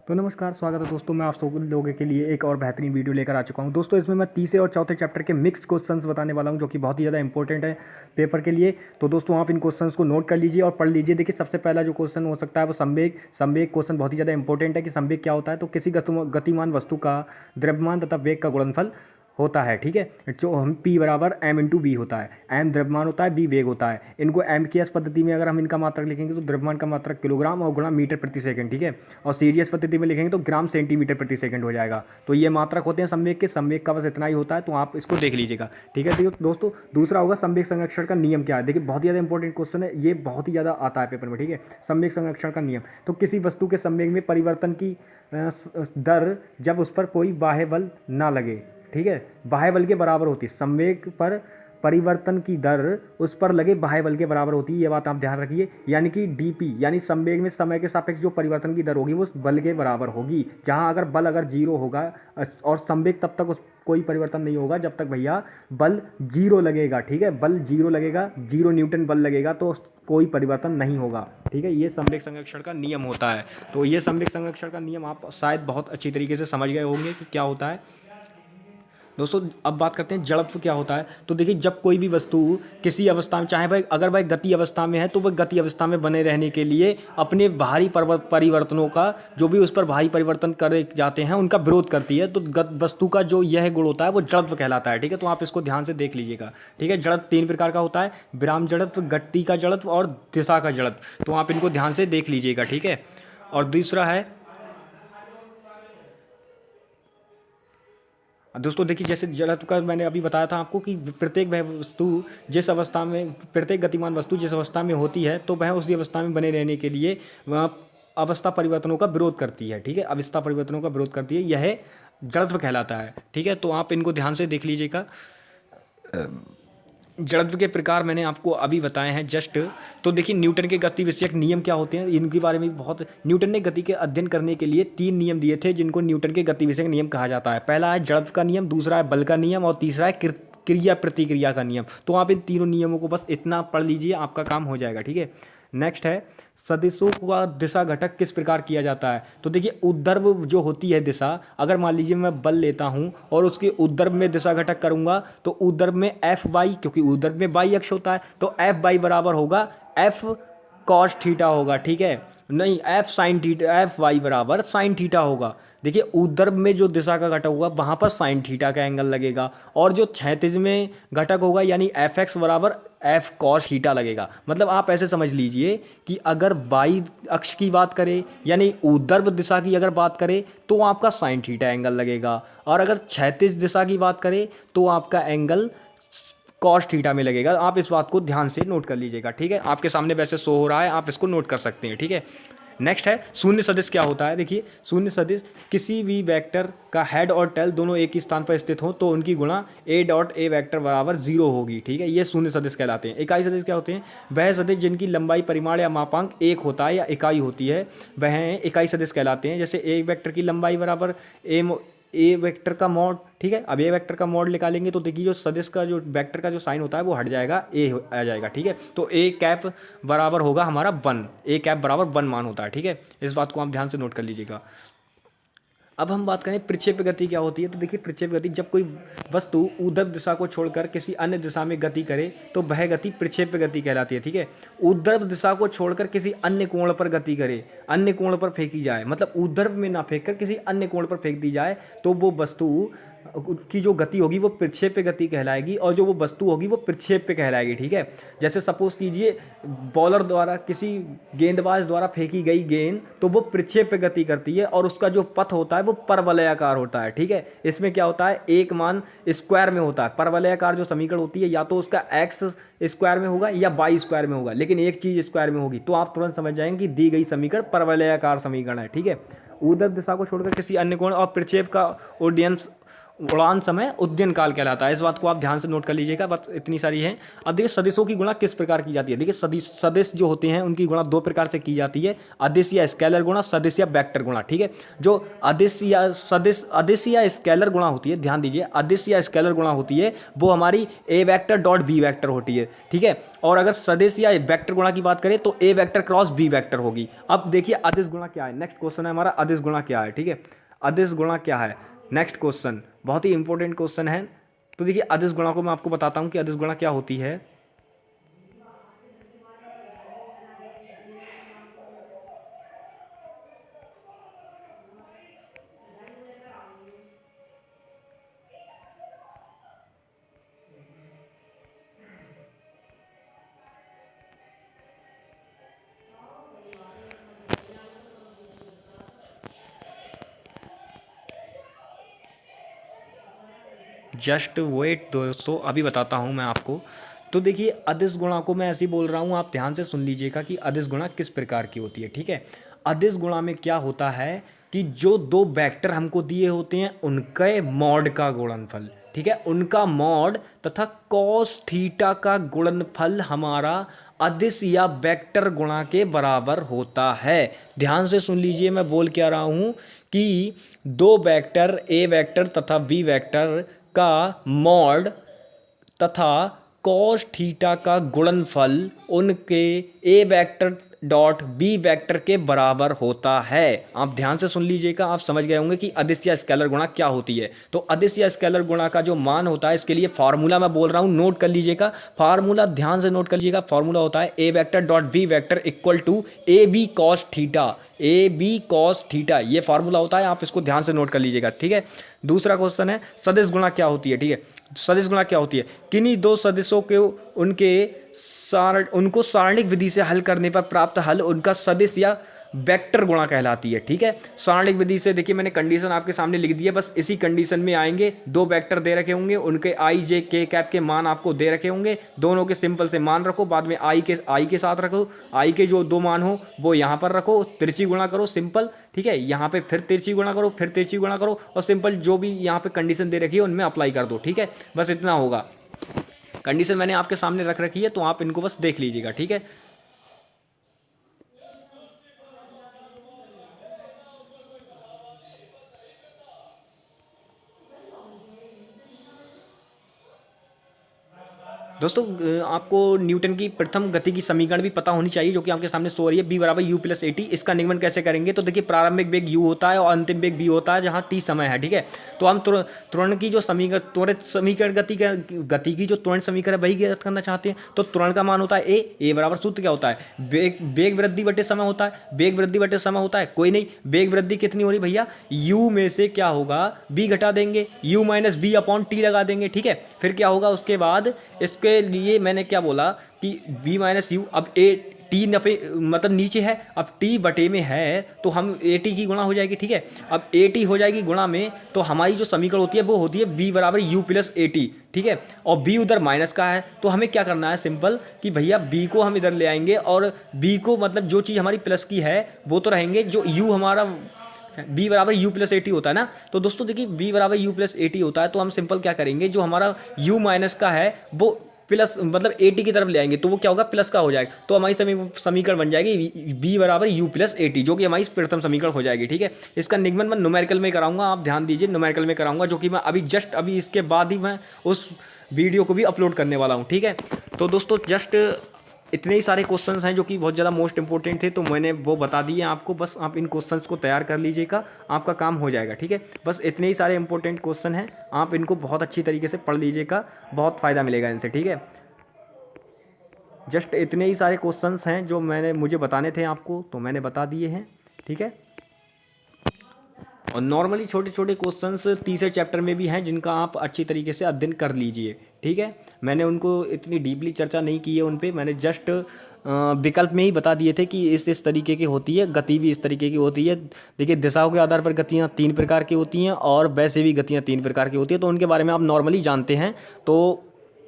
तो नमस्कार, स्वागत है दोस्तों। मैं आप सब लोगों के लिए एक और बेहतरीन वीडियो लेकर आ चुका हूं। दोस्तों इसमें मैं तीसरे और चौथे चैप्टर के मिक्स क्वेश्चंस बताने वाला हूं, जो कि बहुत ही ज़्यादा इंपॉर्टेंट है पेपर के लिए। तो दोस्तों आप इन क्वेश्चंस को नोट कर लीजिए और पढ़ लीजिए। देखिए, सबसे पहला जो क्वेश्चन हो सकता है वो संवेग संवेग क्वेश्चन बहुत ही ज़्यादा इंपॉर्टेंट है कि संवेग क्या होता है। तो किसी गतिमान वस्तु का द्रव्यमान तथा वेग का गुणनफल होता है। ठीक है, जो हम P बराबर m इंटू वी होता है। m द्रव्यमान होता है, b वेग होता है। इनको MKS पद्धति में अगर हम इनका मात्रक लिखेंगे तो द्रव्यमान का मात्रक किलोग्राम और गुणा मीटर प्रति सेकंड। ठीक है, और सीरीज पद्धति में लिखेंगे तो ग्राम सेंटीमीटर प्रति सेकंड हो जाएगा। तो ये मात्रक होते हैं संवेग के। संवेग का बस इतना ही होता है, तो आप इसको देख लीजिएगा। ठीक है दोस्तों, दूसरा होगा संवेग संरक्षण का नियम क्या है। देखिए, बहुत ही ज़्यादा इंपॉर्टेंट क्वेश्चन है, ये बहुत ही ज़्यादा आता है पेपर में। ठीक है, संवेग संरक्षण का नियम। तो किसी वस्तु के संवेग में परिवर्तन की दर जब उस पर कोई बाह्य बल ना लगे, ठीक है, बाह्य बल के बराबर होती है। संवेग पर परिवर्तन की दर उस पर लगे बाह्य बल के बराबर होती है, ये बात आप ध्यान रखिए। यानी कि dp यानी संवेग में समय के सापेक्ष जो परिवर्तन की दर होगी वो उस बल के बराबर होगी। जहां अगर बल अगर जीरो होगा और संवेग तब तक उस कोई परिवर्तन नहीं होगा जब तक भैया बल जीरो लगेगा। ठीक है, बल जीरो लगेगा, 0 न्यूटन बल लगेगा, तो कोई परिवर्तन नहीं होगा। ठीक है, ये संवेग संरक्षण का नियम होता है। तो ये संवेग संरक्षण का नियम आप शायद बहुत अच्छी तरीके से समझ गए होंगे कि क्या होता है। दोस्तों अब बात करते हैं जड़त्व क्या होता है। तो देखिए, जब कोई भी वस्तु किसी अवस्था में, चाहे भाई अगर भाई गति अवस्था में है तो वह गति अवस्था में बने रहने के लिए अपने बाहरी परिवर्तनों का, जो भी उस पर भारी परिवर्तन करे जाते हैं, उनका विरोध करती है। तो वस्तु का जो यह गुण होता है वो जड़त्व कहलाता है। ठीक है, तो आप इसको ध्यान से देख लीजिएगा। ठीक है, जड़त्व 3 प्रकार का होता है: विराम जड़त्व, गति का जड़त्व और दिशा का जड़त्व। तो आप इनको ध्यान से देख लीजिएगा। ठीक है, और दूसरा है दोस्तों, देखिए जैसे जड़त्व का मैंने अभी बताया था आपको कि प्रत्येक वस्तु जिस अवस्था में, प्रत्येक गतिमान वस्तु जिस अवस्था में होती है तो वह उसी अवस्था में बने रहने के लिए वह अवस्था परिवर्तनों का विरोध करती है। ठीक है, अवस्था परिवर्तनों का विरोध करती है, यह जड़त्व कहलाता है। ठीक है, तो आप इनको ध्यान से देख लीजिएगा। जड़त्व के प्रकार मैंने आपको अभी बताए हैं जस्ट। तो देखिए, न्यूटन के गति विषयक नियम क्या होते हैं, इनके बारे में बहुत, न्यूटन ने गति के अध्ययन करने के लिए 3 नियम दिए थे जिनको न्यूटन के गति विषयक नियम कहा जाता है। पहला है जड़त्व का नियम, दूसरा है बल का नियम और तीसरा है क्रिया प्रतिक्रिया का नियम। तो आप इन तीनों नियमों को बस इतना पढ़ लीजिए, आपका काम हो जाएगा। ठीक है, नेक्स्ट है सदिशों का दिशा घटक किस प्रकार किया जाता है। तो देखिए, ऊर्ध्व जो होती है दिशा, अगर मान लीजिए मैं बल लेता हूं और उसके ऊर्ध्व में दिशा घटक करूंगा तो ऊर्ध्व में एफ वाई, क्योंकि ऊर्ध्व में वाई अक्ष होता है, तो एफ वाई बराबर होगा एफ कॉस थीटा होगा। ठीक है, नहीं, f sine theta, f y बराबर साइन थीटा होगा। देखिए, ऊर्ध्व में जो दिशा का घटक होगा वहाँ पर साइन थीटा का एंगल लगेगा, और जो क्षैतिज में घटक होगा यानी एफ एक्स बराबर एफ कॉस थीटा लगेगा। मतलब आप ऐसे समझ लीजिए कि अगर वाई अक्ष की बात करें यानी ऊर्ध्व दिशा की अगर बात करें तो आपका साइन थीटा एंगल लगेगा, और अगर क्षैतिज दिशा की बात करें तो आपका एंगल कॉस थीटा में लगेगा। आप इस बात को ध्यान से नोट कर लीजिएगा। ठीक है, आपके सामने वैसे शो हो रहा है, आप इसको नोट कर सकते हैं। ठीक है, नेक्स्ट है शून्य सदिश क्या होता है। देखिए, शून्य सदिश किसी भी वेक्टर का हेड और टेल दोनों एक ही स्थान पर स्थित हो तो उनकी गुणा ए डॉट ए वेक्टर बराबर 0 होगी। ठीक है, ये शून्य सदिश कहलाते हैं। इकाई सदिश क्या होते हैं? वह सदिश जिनकी लंबाई, परिमाण या मापांक 1 होता है या इकाई होती है, वह इकाई सदिश कहलाते हैं। जैसे ए वेक्टर की लंबाई बराबर ए वेक्टर का मॉड। ठीक है, अब ए वेक्टर का मॉड निकालेंगे तो देखिए, जो सदिश का जो वेक्टर का जो साइन होता है वो हट जाएगा, ए आ जाएगा। ठीक है, तो ए कैप बराबर होगा हमारा 1, ए कैप बराबर 1 मान होता है। ठीक है, इस बात को आप ध्यान से नोट कर लीजिएगा। अब हम बात करें प्रक्षेप्य गति क्या होती है। तो देखिए, प्रक्षेप्य गति, जब कोई वस्तु ऊर्ध्व दिशा को छोड़कर किसी अन्य दिशा में गति करे तो वह गति प्रक्षेप्य गति कहलाती है। ठीक है, ऊर्ध्व दिशा को छोड़कर किसी अन्य कोण पर गति करे, अन्य कोण पर फेंकी जाए, मतलब ऊर्ध्व में ना फेंक कर किसी अन्य कोण पर फेंक दी जाए, तो वो वस्तु की जो गति होगी वो प्रक्षेप्य गति कहलाएगी, और जो वो वस्तु होगी वो प्रक्षेप्य कहलाएगी। ठीक है, जैसे सपोज कीजिए बॉलर द्वारा, किसी गेंदबाज द्वारा फेंकी गई गेंद, तो वो प्रक्षेप्य गति करती है और उसका जो पथ होता है वो परवलयाकार होता है। ठीक है, इसमें क्या होता है, एक मान स्क्वायर में होता है। परवलयाकार जो समीकरण होती है या तो उसका एक्स स्क्वायर में होगा या वाई स्क्वायर में होगा, लेकिन एक चीज स्क्वायर में होगी, तो आप तुरंत समझ जाएंगे कि दी गई समीकरण परवलयाकार समीकरण है। ठीक है, ऊर्ध्व दिशा को छोड़कर किसी अन्य कोण, और प्रक्षेप का ऑडियंस उड़ान समय उद्यन काल कहलाता है। इस बात को आप ध्यान से नोट कर लीजिएगा, बस इतनी सारी है। अब देखिए सदिशों की गुणा किस प्रकार की जाती है। देखिए सदिश जो होते हैं उनकी गुणा दो प्रकार से की जाती है, अदिश या स्केलर गुणा, सदिश या वेक्टर गुणा। ठीक है, जो अदिश या स्केलर गुणा होती है, ध्यान दीजिए, अदिश या स्केलर गुणा होती है वो हमारी ए वेक्टर डॉट बी वेक्टर होती है। ठीक है, और अगर सदिश या वेक्टर गुणा की बात करें तो ए वेक्टर क्रॉस बी वेक्टर होगी। अब देखिए अदिश गुणा क्या है, नेक्स्ट क्वेश्चन है हमारा, अदिश गुणा क्या है। ठीक है, अदिश गुणा क्या है, नेक्स्ट क्वेश्चन बहुत ही इंपॉर्टेंट क्वेश्चन है। तो देखिए अदिश गुणा को मैं आपको बताता हूं कि अदिश गुणा क्या होती है। जस्ट वेट दोस्तों, अभी बताता हूँ मैं आपको। तो देखिए अदिश गुणा को मैं ऐसे ही बोल रहा हूँ, आप ध्यान से सुन लीजिएगा कि अदिश गुणा किस प्रकार की होती है। ठीक है, अदिश गुणा में क्या होता है कि जो दो वेक्टर हमको दिए होते हैं उनके मॉड का गुणनफल, ठीक है, उनका मॉड तथा कॉस थीटा का गुणनफल हमारा अदिश या वेक्टर गुणा के बराबर होता है। ध्यान से सुन लीजिए मैं बोल क्या रहा हूँ कि दो वेक्टर ए वेक्टर तथा बी वेक्टर का मॉड तथा कॉस थीटा का गुणनफल उनके ए वेक्टर डॉट बी वेक्टर के बराबर होता है। आप ध्यान से सुन लीजिएगा, आप समझ गए होंगे कि अदिश या स्केलर गुणा क्या होती है। तो अदिश या स्केलर गुणा का जो मान होता है, इसके लिए फार्मूला मैं बोल रहा हूं, नोट कर लीजिएगा। फार्मूला ध्यान से नोट कर लीजिएगा, फार्मूला होता है A vector dot B vector equal to A B cos theta, A B cos theta, ये फार्मूला होता है, आप इसको ध्यान से नोट कर लीजिएगा। ठीक है, दूसरा क्वेश्चन है सदिश गुणा क्या होती है। ठीक है, सदिश गुणा क्या होती है, किन्हीं दो सदिशों के उनको सारणिक विधि से हल करने पर प्राप्त हल उनका सदिश या वेक्टर गुणा कहलाती है। ठीक है, सारणिक विधि से देखिए मैंने कंडीशन आपके सामने लिख दी है, बस इसी कंडीशन में आएंगे। दो वेक्टर दे रखे होंगे, उनके आई जे के कैप के मान आपको दे रखे होंगे, दोनों के सिंपल से मान रखो, बाद में आई के साथ रखो, आई के जो दो मान हो वो यहाँ पर रखो, तिरछी गुणा करो सिंपल। ठीक है, यहाँ पे फिर तिरछी गुणा करो, फिर तिरछी गुणा करो, और सिंपल जो भी यहाँ पे कंडीशन दे रखी है उनमें अप्लाई कर दो। ठीक है, बस इतना होगा। कंडीशन मैंने आपके सामने रख रखी है, तो आप इनको बस देख लीजिएगा। ठीक है, दोस्तों आपको न्यूटन की प्रथम गति की समीकरण भी पता होनी चाहिए, जो कि आपके सामने सो रही है, बी बराबर यू प्लस ए टी। इसका निगमन कैसे करेंगे, तो देखिए प्रारंभिक वेग यू होता है और अंतिम वेग बी होता है, जहाँ टी समय है। ठीक है, तो हम त्वरण की जो समीकरण, त्वरित समीकरण गति की जो त्वरण समीकरण वही ज्ञात करना चाहते हैं। तो त्वरण का मान होता है ए बराबर सूत्र क्या होता है, वेग वृद्धि बटे समय होता है, वेग वृद्धि बटे समय होता है, कोई नहीं, वेग वृद्धि कितनी हो रही भैया, यू में से क्या होगा, बी घटा देंगे, u minus b upon t लगा देंगे। ठीक है, फिर क्या होगा उसके बाद, इसके लिए मैंने क्या बोला कि b माइनस यू, अब ए टी नफे मतलब नीचे है, अब टी बटे में है तो हम ए टी की गुणा हो जाएगी। ठीक है, अब ए टी हो जाएगी गुणा में, तो हमारी जो समीकरण होती है वो होती है b बराबर यू प्लस ए टी। ठीक है, और b उधर माइनस का है, तो हमें क्या करना है सिंपल कि भैया b को हम इधर ले आएंगे, और b को मतलब जो चीज़ हमारी प्लस की है वो तो रहेंगे, जो u हमारा b बराबर यू प्लस ए टी होता है ना। तो दोस्तों देखिए b बराबर यू प्लस ए टी होता है, तो हम सिंपल क्या करेंगे, जो हमारा u माइनस का है वो प्लस मतलब ए टी की तरफ ले आएंगे, तो वो क्या होगा, प्लस का हो जाएगा, तो हमारी समीकरण बन जाएगी b बराबर यू प्लस ए टी, जो कि हमारी प्रथम समीकरण हो जाएगी। ठीक है, इसका निगमन मैं न्यूमेरिकल में कराऊंगा, आप ध्यान दीजिए, न्यूमेरिकल में कराऊंगा, जो कि मैं अभी जस्ट अभी इसके बाद ही मैं उस वीडियो को भी अपलोड करने वाला हूँ। ठीक है, तो दोस्तों जस्ट इतने ही सारे क्वेश्चंस हैं जो कि बहुत ज़्यादा मोस्ट इंपॉर्टेंट थे, तो मैंने वो बता दिए आपको, बस आप इन क्वेश्चंस को तैयार कर लीजिएगा, आपका काम हो जाएगा। ठीक है, बस इतने ही सारे इंपॉर्टेंट क्वेश्चन हैं, आप इनको बहुत अच्छी तरीके से पढ़ लीजिएगा, बहुत फ़ायदा मिलेगा इनसे। ठीक है, जस्ट इतने ही सारे क्वेश्चंस हैं जो मुझे बताने थे आपको, तो मैंने बता दिए हैं। ठीक है, और नॉर्मली छोटे छोटे क्वेश्चंस तीसरे चैप्टर में भी हैं, जिनका आप अच्छी तरीके से अध्ययन कर लीजिए। ठीक है, मैंने उनको इतनी डीपली चर्चा नहीं की है उन पे, मैंने जस्ट विकल्प में ही बता दिए थे कि इस तरीके की होती है, गति भी इस तरीके की होती है। देखिए दिशाओं के आधार पर गतियाँ 3 प्रकार की होती हैं, और वैसे भी गतियाँ 3 प्रकार की होती हैं, तो उनके बारे में आप नॉर्मली जानते हैं। तो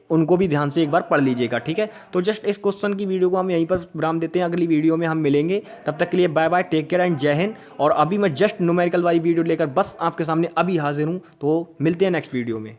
उनको भी ध्यान से एक बार पढ़ लीजिएगा, ठीक है। तो जस्ट इस क्वेश्चन की वीडियो को हम यहीं पर विराम देते हैं, अगली वीडियो में हम मिलेंगे, तब तक के लिए bye bye, take care and जय हिंद। और अभी मैं जस्ट न्यूमेरिकल वाली वीडियो लेकर बस आपके सामने अभी हाजिर हूँ, तो मिलते हैं नेक्स्ट वीडियो में।